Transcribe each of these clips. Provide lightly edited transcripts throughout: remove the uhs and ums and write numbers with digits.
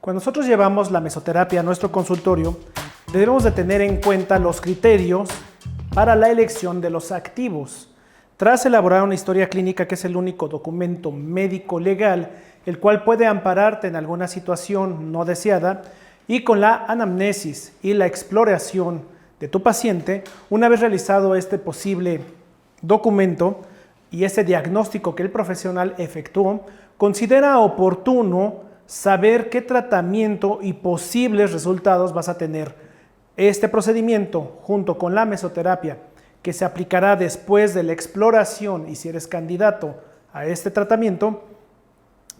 Cuando nosotros llevamos la mesoterapia a nuestro consultorio, debemos de tener en cuenta los criterios para la elección de los activos. Tras elaborar una historia clínica, que es el único documento médico legal, el cual puede ampararte en alguna situación no deseada, y con la anamnesis y la exploración de tu paciente, una vez realizado este posible documento y este diagnóstico que el profesional efectuó, considera oportuno saber qué tratamiento y posibles resultados vas a tener. Este procedimiento, junto con la mesoterapia, que se aplicará después de la exploración y si eres candidato a este tratamiento,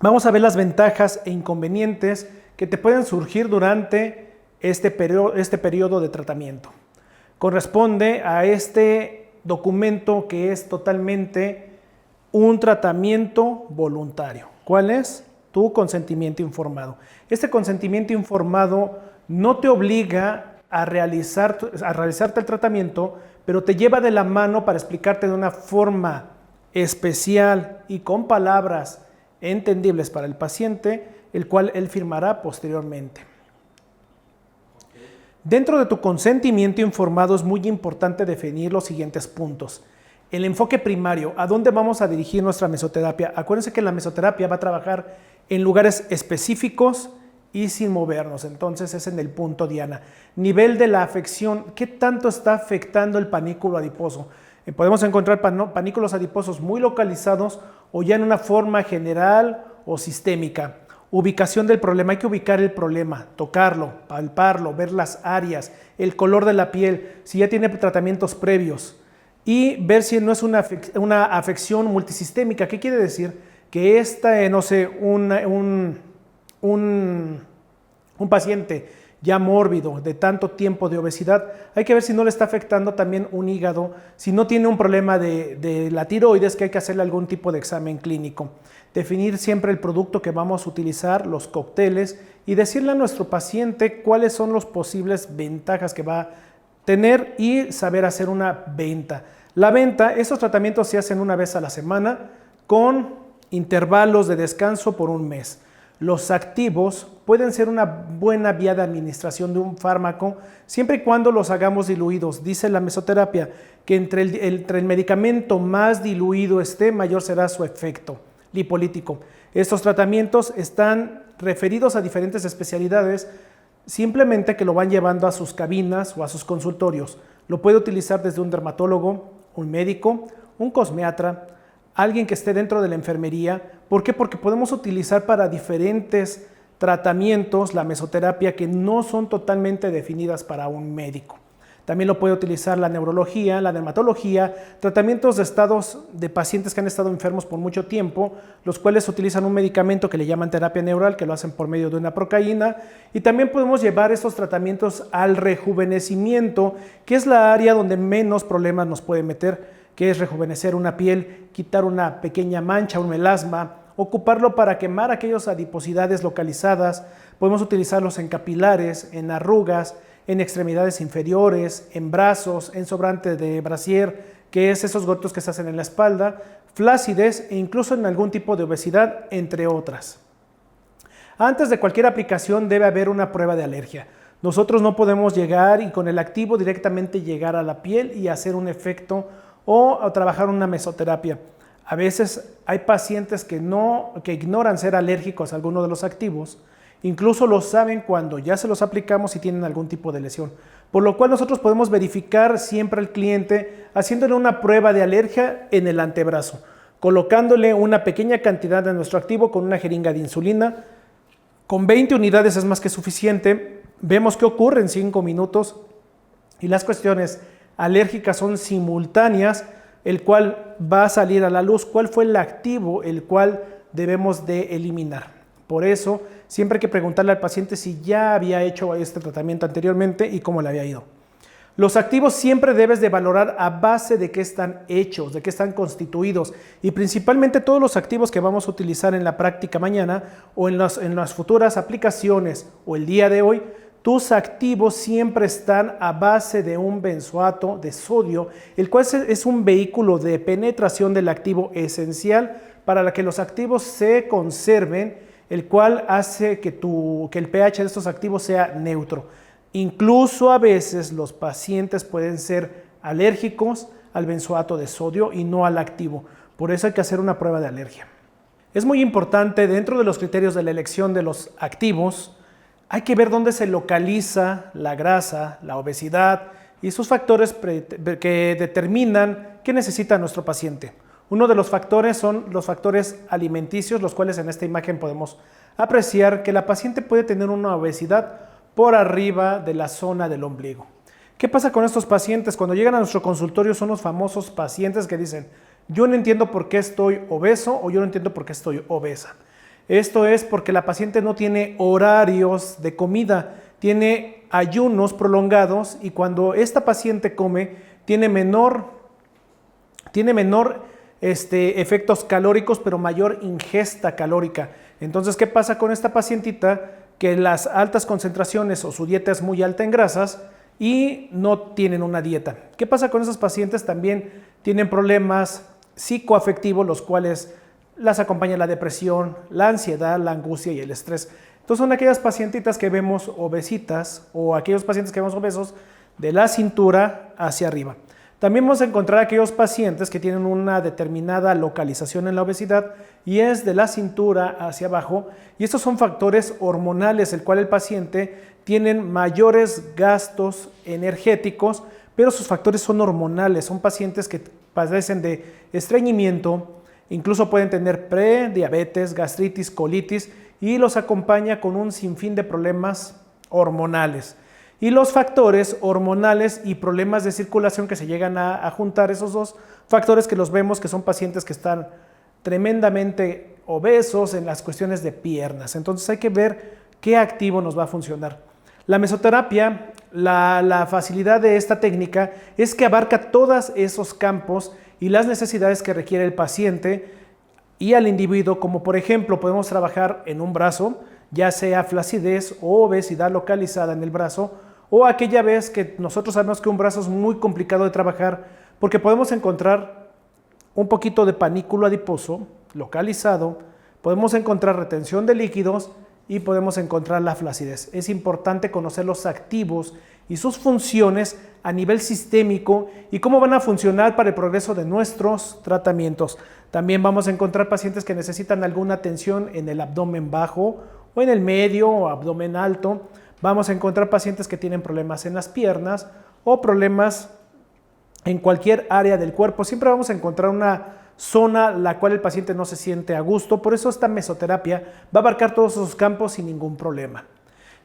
vamos a ver las ventajas e inconvenientes que te pueden surgir durante este periodo de tratamiento. Corresponde a este documento que es totalmente un tratamiento voluntario. ¿Cuál es? Tu consentimiento informado. Este consentimiento informado no te obliga a realizarte el tratamiento, pero te lleva de la mano para explicarte de una forma especial y con palabras entendibles para el paciente, el cual él firmará posteriormente. Dentro de tu consentimiento informado es muy importante definir los siguientes puntos. El enfoque primario, ¿a dónde vamos a dirigir nuestra mesoterapia? Acuérdense que la mesoterapia va a trabajar en lugares específicos y sin movernos, entonces es en el punto diana. Nivel de la afección, ¿qué tanto está afectando el panículo adiposo? Podemos encontrar panículos adiposos muy localizados o ya en una forma general o sistémica. Ubicación del problema, hay que ubicar el problema, tocarlo, palparlo, ver las áreas, el color de la piel, si ya tiene tratamientos previos y ver si no es una afección multisistémica. ¿Qué quiere decir? Que esta, no sé, un paciente ya mórbido de tanto tiempo de obesidad, hay que ver si no le está afectando también un hígado, si no tiene un problema de la tiroides, que hay que hacerle algún tipo de examen clínico. Definir siempre el producto que vamos a utilizar, los cócteles, y decirle a nuestro paciente cuáles son las posibles ventajas que va a tener y saber hacer una venta. La venta, estos tratamientos se hacen una vez a la semana con intervalos de descanso por un mes. Los activos pueden ser una buena vía de administración de un fármaco siempre y cuando los hagamos diluidos. Dice la mesoterapia que entre el medicamento más diluido esté, mayor será su efecto lipolítico. Estos tratamientos están referidos a diferentes especialidades, simplemente que lo van llevando a sus cabinas o a sus consultorios. Lo puede utilizar desde un dermatólogo, un médico, un cosmiatra, alguien que esté dentro de la enfermería. ¿Por qué? Porque podemos utilizar para diferentes tratamientos la mesoterapia que no son totalmente definidas para un médico. También lo puede utilizar la neurología, la dermatología, tratamientos de estados de pacientes que han estado enfermos por mucho tiempo, los cuales utilizan un medicamento que le llaman terapia neural, que lo hacen por medio de una procaína, y también podemos llevar estos tratamientos al rejuvenecimiento, que es la área donde menos problemas nos puede meter, que es rejuvenecer una piel, quitar una pequeña mancha, un melasma, ocuparlo para quemar aquellas adiposidades localizadas. Podemos utilizarlos en capilares, en arrugas, en extremidades inferiores, en brazos, en sobrante de brasier, que es esos gotos que se hacen en la espalda, flácides e incluso en algún tipo de obesidad, entre otras. Antes de cualquier aplicación debe haber una prueba de alergia. Nosotros no podemos llegar y con el activo directamente llegar a la piel y hacer un efecto o trabajar una mesoterapia. A veces hay pacientes que ignoran ser alérgicos a alguno de los activos, incluso lo saben cuando ya se los aplicamos y tienen algún tipo de lesión, por lo cual nosotros podemos verificar siempre al cliente haciéndole una prueba de alergia en el antebrazo, colocándole una pequeña cantidad de nuestro activo con una jeringa de insulina. Con 20 unidades es más que suficiente. Vemos qué ocurre en 5 minutos y las cuestiones alérgicas son simultáneas, el cual va a salir a la luz cuál fue el activo el cual debemos de eliminar. Por eso siempre hay que preguntarle al paciente si ya había hecho este tratamiento anteriormente y cómo le había ido. Los activos siempre debes de valorar a base de qué están hechos, de qué están constituidos, y principalmente todos los activos que vamos a utilizar en la práctica mañana o en las futuras aplicaciones o el día de hoy. Tus activos siempre están a base de un benzoato de sodio, el cual es un vehículo de penetración del activo esencial para que los activos se conserven el cual hace que el pH de estos activos sea neutro. Incluso a veces los pacientes pueden ser alérgicos al benzoato de sodio y no al activo. Por eso hay que hacer una prueba de alergia. Es muy importante, dentro de los criterios de la elección de los activos, hay que ver dónde se localiza la grasa, la obesidad y sus factores que determinan qué necesita nuestro paciente. Uno de los factores son los factores alimenticios, los cuales en esta imagen podemos apreciar que la paciente puede tener una obesidad por arriba de la zona del ombligo. ¿Qué pasa con estos pacientes? Cuando llegan a nuestro consultorio son los famosos pacientes que dicen: yo no entiendo por qué estoy obeso o yo no entiendo por qué estoy obesa. Esto es porque la paciente no tiene horarios de comida, tiene ayunos prolongados y cuando esta paciente come tiene menor efectos calóricos, pero mayor ingesta calórica. Entonces, ¿qué pasa con esta pacientita? Que las altas concentraciones o su dieta es muy alta en grasas y no tienen una dieta. ¿Qué pasa con esos pacientes? También tienen problemas psicoafectivos, los cuales las acompaña la depresión, la ansiedad, la angustia y el estrés. Entonces son aquellas pacientitas que vemos obesitas o aquellos pacientes que vemos obesos de la cintura hacia arriba. También vamos a encontrar aquellos pacientes que tienen una determinada localización en la obesidad y es de la cintura hacia abajo, y estos son factores hormonales, el cual el paciente tiene mayores gastos energéticos, pero sus factores son hormonales, son pacientes que padecen de estreñimiento, incluso pueden tener prediabetes, gastritis, colitis y los acompaña con un sinfín de problemas hormonales. Y los factores hormonales y problemas de circulación que se llegan a juntar, esos dos factores que los vemos que son pacientes que están tremendamente obesos en las cuestiones de piernas. Entonces hay que ver qué activo nos va a funcionar. La mesoterapia, la facilidad de esta técnica es que abarca todos esos campos y las necesidades que requiere el paciente y al individuo, como por ejemplo podemos trabajar en un brazo, ya sea flacidez o obesidad localizada en el brazo, o aquella vez que nosotros sabemos que un brazo es muy complicado de trabajar porque podemos encontrar un poquito de panículo adiposo localizado, podemos encontrar retención de líquidos y podemos encontrar la flacidez. Es importante conocer los activos y sus funciones a nivel sistémico y cómo van a funcionar para el progreso de nuestros tratamientos. También vamos a encontrar pacientes que necesitan alguna atención en el abdomen bajo o en el medio o abdomen alto. Vamos a encontrar pacientes que tienen problemas en las piernas o problemas en cualquier área del cuerpo. Siempre vamos a encontrar una zona la cual el paciente no se siente a gusto. Por eso esta mesoterapia va a abarcar todos esos campos sin ningún problema.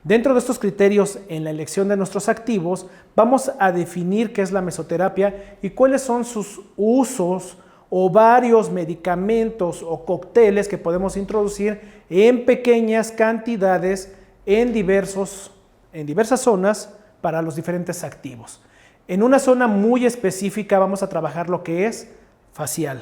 Dentro de estos criterios en la elección de nuestros activos, vamos a definir qué es la mesoterapia y cuáles son sus usos o varios medicamentos o cócteles que podemos introducir en pequeñas cantidades en diversas zonas para los diferentes activos. En una zona muy específica vamos a trabajar lo que es facial,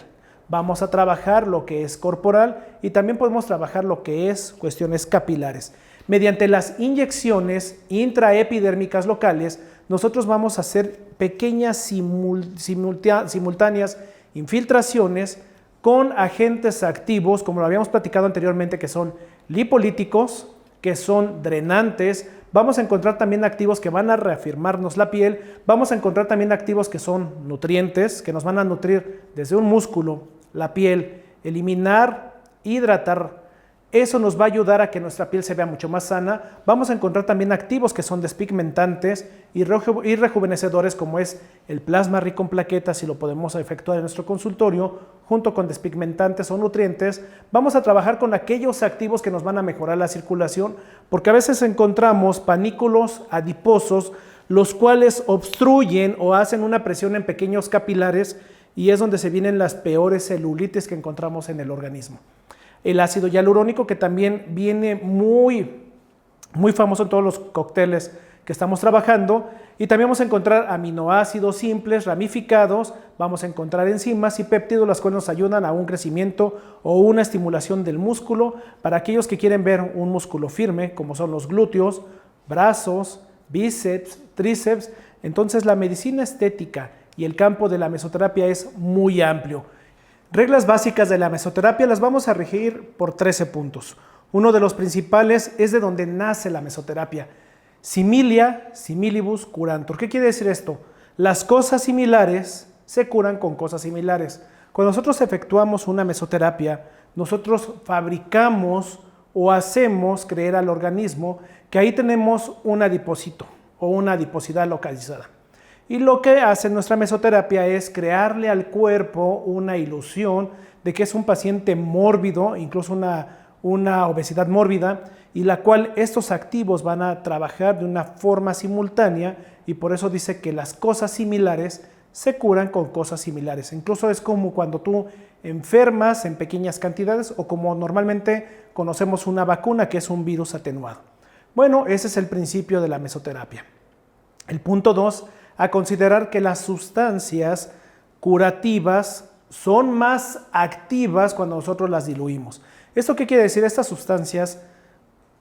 vamos a trabajar lo que es corporal y también podemos trabajar lo que es cuestiones capilares. Mediante las inyecciones intraepidérmicas locales, nosotros vamos a hacer pequeñas simultáneas infiltraciones con agentes activos, como lo habíamos platicado anteriormente, que son lipolíticos, que son drenantes. Vamos a encontrar también activos que van a reafirmarnos la piel. Vamos a encontrar también activos que son nutrientes, que nos van a nutrir desde un músculo, la piel, eliminar, hidratar. Eso nos va a ayudar a que nuestra piel se vea mucho más sana. Vamos a encontrar también activos que son despigmentantes y rejuvenecedores, como es el plasma rico en plaquetas, si lo podemos efectuar en nuestro consultorio, junto con despigmentantes o nutrientes. Vamos a trabajar con aquellos activos que nos van a mejorar la circulación, porque a veces encontramos panículos adiposos, los cuales obstruyen o hacen una presión en pequeños capilares y es donde se vienen las peores celulitis que encontramos en el organismo. El ácido hialurónico, que también viene muy famoso en todos los cócteles que estamos trabajando, y también vamos a encontrar aminoácidos simples, ramificados, vamos a encontrar enzimas y péptidos, las cuales nos ayudan a un crecimiento o una estimulación del músculo para aquellos que quieren ver un músculo firme, como son los glúteos, brazos, bíceps, tríceps. Entonces la medicina estética y el campo de la mesoterapia es muy amplio. Reglas básicas de la mesoterapia las vamos a regir por 13 puntos. Uno de los principales es de donde nace la mesoterapia. Similia, similibus curantur. ¿Qué quiere decir esto? Las cosas similares se curan con cosas similares. Cuando nosotros efectuamos una mesoterapia, nosotros fabricamos o hacemos creer al organismo que ahí tenemos un adipocito o una adiposidad localizada. Y lo que hace nuestra mesoterapia es crearle al cuerpo una ilusión de que es un paciente mórbido, incluso una obesidad mórbida, y la cual estos activos van a trabajar de una forma simultánea, y por eso dice que las cosas similares se curan con cosas similares. Incluso es como cuando tú enfermas en pequeñas cantidades o como normalmente conocemos una vacuna que es un virus atenuado. Bueno, ese es el principio de la mesoterapia. El punto 2, a considerar que las sustancias curativas son más activas cuando nosotros las diluimos. ¿Esto qué quiere decir? Estas sustancias,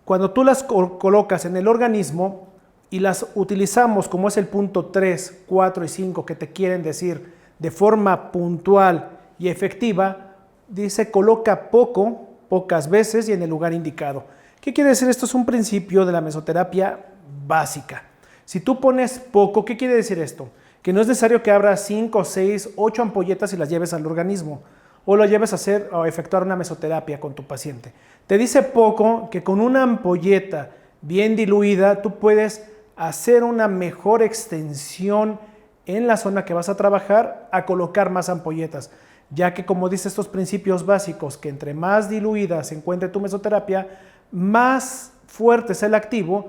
cuando tú las colocas en el organismo y las utilizamos, como es el punto 3, 4 y 5 que te quieren decir de forma puntual y efectiva, dice coloca poco, pocas veces y en el lugar indicado. ¿Qué quiere decir? Esto es un principio de la mesoterapia básica. Si tú pones poco, ¿qué quiere decir esto? Que no es necesario que abras 5, 6, 8 ampolletas y las lleves al organismo o lo lleves a hacer o a efectuar una mesoterapia con tu paciente. Te dice poco que con una ampolleta bien diluida tú puedes hacer una mejor extensión en la zona que vas a trabajar a colocar más ampolletas, ya que como dice estos principios básicos, que entre más diluida se encuentre tu mesoterapia, más fuerte es el activo.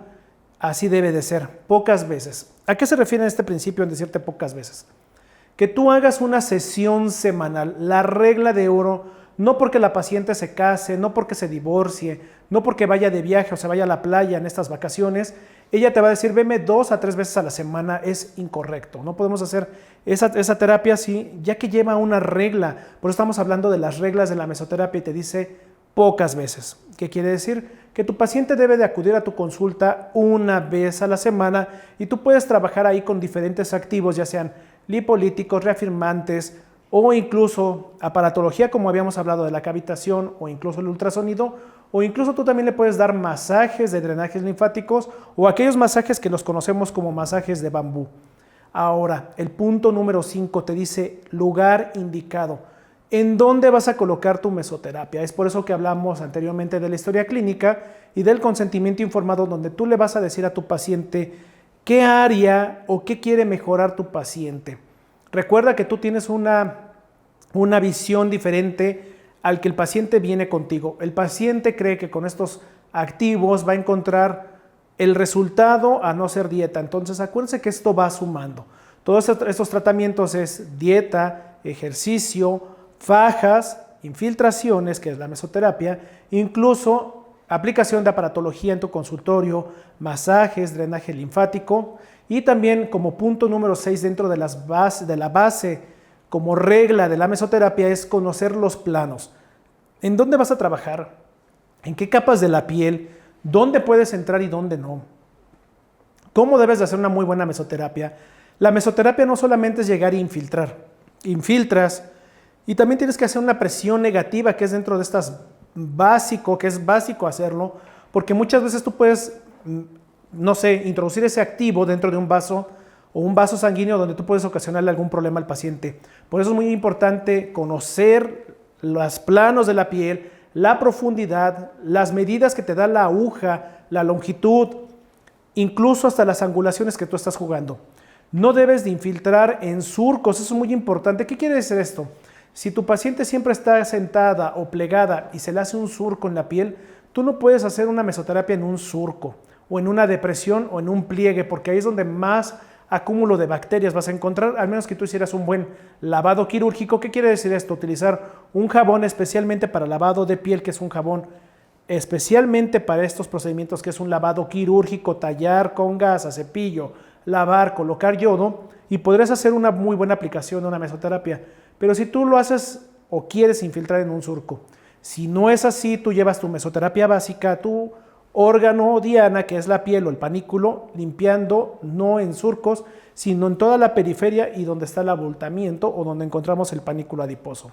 Así debe de ser, pocas veces. ¿A qué se refiere este principio en decirte pocas veces? Que tú hagas una sesión semanal, la regla de oro, no porque la paciente se case, no porque se divorcie, no porque vaya de viaje o se vaya a la playa en estas vacaciones, ella te va a decir, veme 2 a 3 veces a la semana, es incorrecto. No podemos hacer esa terapia así, ya que lleva una regla. Por eso estamos hablando de las reglas de la mesoterapia y te dice pocas veces. ¿Qué quiere decir? Que tu paciente debe de acudir a tu consulta una vez a la semana y tú puedes trabajar ahí con diferentes activos, ya sean lipolíticos, reafirmantes o incluso aparatología, como habíamos hablado de la cavitación o incluso el ultrasonido, o incluso tú también le puedes dar masajes de drenajes linfáticos o aquellos masajes que los conocemos como masajes de bambú. Ahora, el punto número 5 te dice lugar indicado. ¿En dónde vas a colocar tu mesoterapia? Es por eso que hablamos anteriormente de la historia clínica y del consentimiento informado, donde tú le vas a decir a tu paciente qué área o qué quiere mejorar tu paciente. Recuerda que tú tienes una visión diferente al que el paciente viene contigo. El paciente cree que con estos activos va a encontrar el resultado a no ser dieta. Entonces acuérdense que esto va sumando. Todos estos tratamientos es dieta, ejercicio, fajas, infiltraciones, que es la mesoterapia, incluso aplicación de aparatología en tu consultorio, masajes, drenaje linfático y también como punto número 6 dentro de la base como regla de la mesoterapia es conocer los planos. ¿En dónde vas a trabajar? ¿En qué capas de la piel? ¿Dónde puedes entrar y dónde no? ¿Cómo debes de hacer una muy buena mesoterapia? La mesoterapia no solamente es llegar e infiltrar. Infiltras y también tienes que hacer una presión negativa que es dentro de estas básico, que es básico hacerlo, porque muchas veces tú puedes, no sé, introducir ese activo dentro de un vaso o un vaso sanguíneo donde tú puedes ocasionarle algún problema al paciente. Por eso es muy importante conocer los planos de la piel, la profundidad, las medidas que te da la aguja, la longitud, incluso hasta las angulaciones que tú estás jugando. No debes de infiltrar en surcos, eso es muy importante. ¿Qué quiere decir esto? Si tu paciente siempre está sentada o plegada y se le hace un surco en la piel, tú no puedes hacer una mesoterapia en un surco o en una depresión o en un pliegue, porque ahí es donde más acúmulo de bacterias vas a encontrar, al menos que tú hicieras un buen lavado quirúrgico. ¿Qué quiere decir esto? Utilizar un jabón especialmente para lavado de piel, que es un jabón especialmente para estos procedimientos, que es un lavado quirúrgico, tallar con gas, a cepillo, lavar, colocar yodo, y podrías hacer una muy buena aplicación de una mesoterapia. Pero si tú lo haces o quieres infiltrar en un surco, si no es así, tú llevas tu mesoterapia básica, tu órgano diana, que es la piel o el panículo, limpiando no en surcos, sino en toda la periferia y donde está el abultamiento o donde encontramos el panículo adiposo.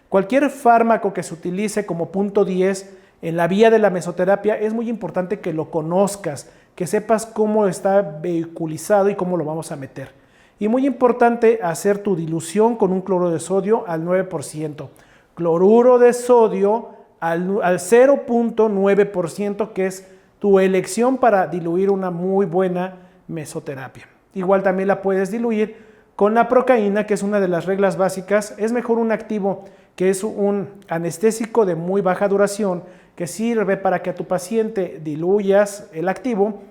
Cualquier fármaco que se utilice como punto 10 en la vía de la mesoterapia, es muy importante que lo conozcas, que sepas cómo está vehiculizado y cómo lo vamos a meter. Y muy importante hacer tu dilución con un cloruro de sodio al 9%, cloruro de sodio al 0.9%, que es tu elección para diluir una muy buena mesoterapia. Igual también la puedes diluir con la procaína, que es una de las reglas básicas. Es mejor un activo que es un anestésico de muy baja duración, que sirve para que a tu paciente diluyas el activo,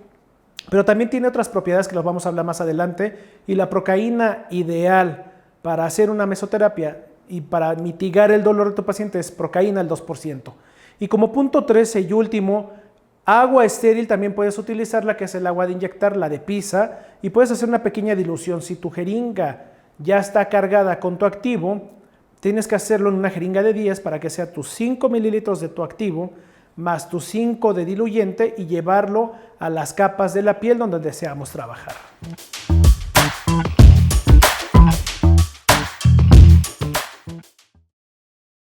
pero también tiene otras propiedades que las vamos a hablar más adelante, y la procaína ideal para hacer una mesoterapia y para mitigar el dolor de tu paciente es procaína al 2%. Y como punto 13 y último, agua estéril también puedes utilizarla, que es el agua de inyectar, la de Pisa, y puedes hacer una pequeña dilución. Si tu jeringa ya está cargada con tu activo, tienes que hacerlo en una jeringa de 10 para que sea tus 5 mililitros de tu activo más tus 5 de diluyente y llevarlo a las capas de la piel donde deseamos trabajar.